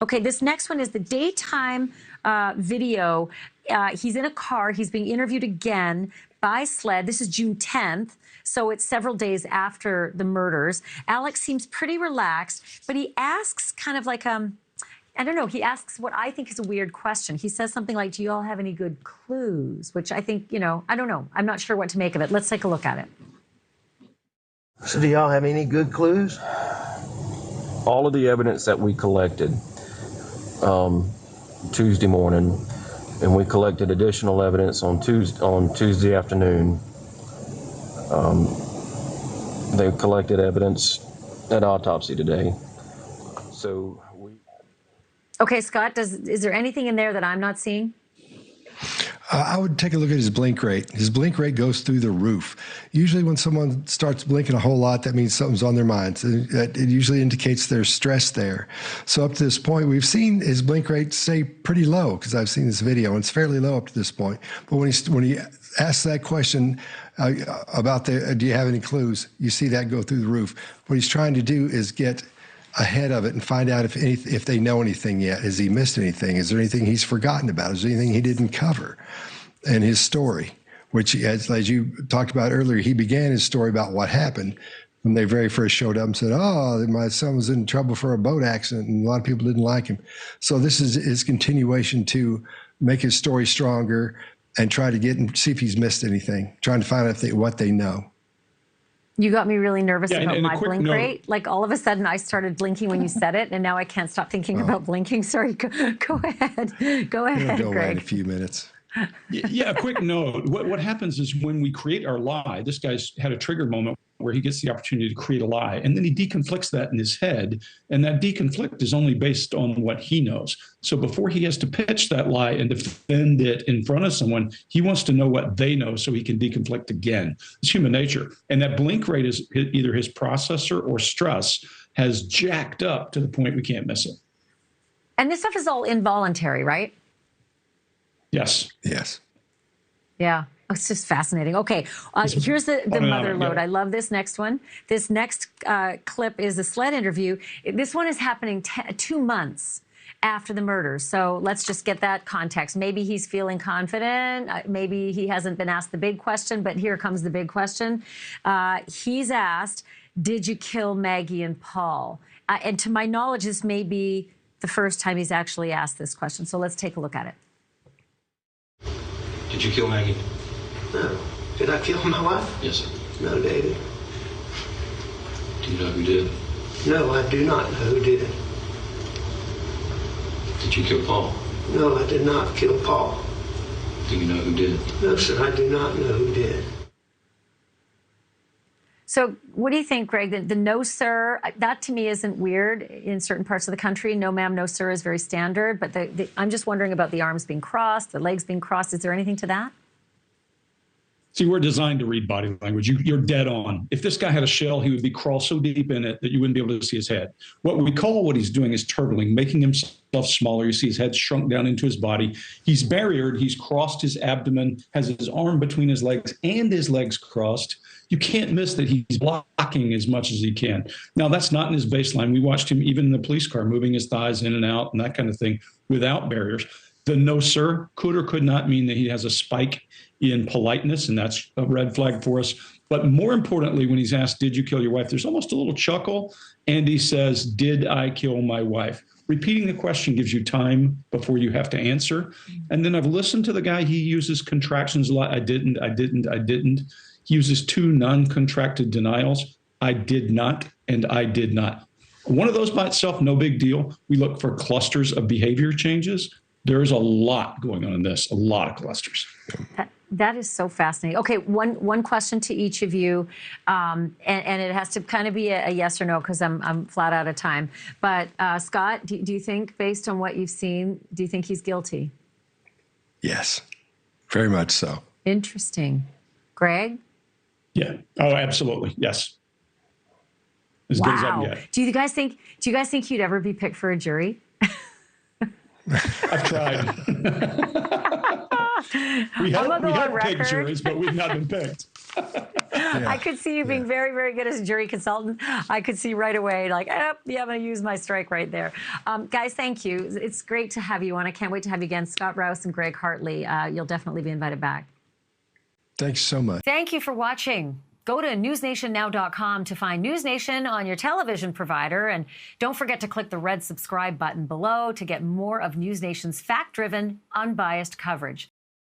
Okay, this next one is the daytime video. He's in a car. He's being interviewed again by SLED. This is June 10th, so it's several days after the murders. Alex seems pretty relaxed, but he asks kind of like, I don't know, he asks what I think is a weird question. He says something like, do you all have any good clues? Which I think, you know, I don't know. I'm not sure what to make of it. Let's take a look at it. So do y'all have any good clues? All of the evidence that we collected Tuesday morning, and we collected additional evidence on Tuesday afternoon. They collected evidence at autopsy today. So Okay, Scott, is there anything in there that I'm not seeing? I would take a look at his blink rate. His blink rate goes through the roof. Usually when someone starts blinking a whole lot, that means something's on their minds. It usually indicates there's stress there. So up to this point, we've seen his blink rate stay pretty low, because I've seen this video, and it's fairly low up to this point. But when he asks that question about do you have any clues, you see that go through the roof. What he's trying to do is get ahead of it and find out if they know anything yet. Has he missed anything? Is there anything he's forgotten about? Is there anything he didn't cover in his story? Which, as you talked about earlier, he began his story about what happened when they very first showed up and said, oh, my son was in trouble for a boat accident, and a lot of people didn't like him. So this is his continuation to make his story stronger and try to get and see if he's missed anything, trying to find out what they know. You got me really nervous about my blink rate. Like all of a sudden I started blinking when you said it, and now I can't stop thinking about blinking. Sorry, go ahead. Go ahead, It'll go away Greg. in a few minutes. Yeah, a quick note. What happens is when we create our lie, this guy's had a trigger moment where he gets the opportunity to create a lie, and then he deconflicts that in his head, and that deconflict is only based on what he knows. So before he has to pitch that lie and defend it in front of someone, he wants to know what they know so he can deconflict again. It's human nature. And that blink rate is either his processor or stress has jacked up to the point we can't miss it. And this stuff is all involuntary, right? Yes. Yes. Yeah. Oh, it's just fascinating. Okay, here's the mother load. I love this next one. This next clip is a SLED interview. This one is happening 2 months after the murders. So let's just get that context. Maybe he's feeling confident. Maybe he hasn't been asked the big question, but here comes the big question. He's asked, did you kill Maggie and Paul? And to my knowledge, this may be the first time he's actually asked this question. So let's take a look at it. Did you kill Maggie? No. Did I kill my wife? Yes, sir. No, David. Do you know who did? No, I do not know who did. Did you kill Paul? No, I did not kill Paul. Do you know who did? No, sir, I do not know who did. So what do you think, Greg? The no, sir, that to me isn't weird in certain parts of the country. No, ma'am, no, sir is very standard. But I'm just wondering about the arms being crossed, the legs being crossed. Is there anything to that? See, we're designed to read body language. You're dead on. If this guy had a shell, he would be crawled so deep in it that you wouldn't be able to see his head. What he's doing is turtling, making himself smaller. You see his head shrunk down into his body. He's barriered. He's crossed his abdomen, has his arm between his legs and his legs crossed. You can't miss that he's blocking as much as he can. Now, that's not in his baseline. We watched him even in the police car, moving his thighs in and out and that kind of thing without barriers. The no, sir could or could not mean that he has a spike in politeness, and that's a red flag for us. But more importantly, when he's asked, did you kill your wife, there's almost a little chuckle, and he says, did I kill my wife? Repeating the question gives you time before you have to answer. And then I've listened to the guy. He uses contractions a lot. I didn't. He uses 2 non-contracted denials. I did not, and I did not. One of those by itself, no big deal. We look for clusters of behavior changes. There's a lot going on in this, a lot of clusters. That is so fascinating. Okay, one question to each of you, and it has to kind of be a yes or no because I'm flat out of time. But Scott, do you think, based on what you've seen, do you think he's guilty? Yes, very much so. Interesting. Greg? Yeah. Oh, absolutely. Yes. As good as I can get. Do you guys think you'd ever be picked for a jury? I've tried. we have picked juries, but we've not been picked. I could see you being very, very good as a jury consultant. I could see right away, like, yeah, I'm going to use my strike right there. Guys, thank you. It's great to have you on. I can't wait to have you again. Scott Rouse and Greg Hartley. You'll definitely be invited back. Thanks so much. Thank you for watching. Go to newsnationnow.com to find NewsNation on your television provider. And don't forget to click the red subscribe button below to get more of NewsNation's fact-driven, unbiased coverage.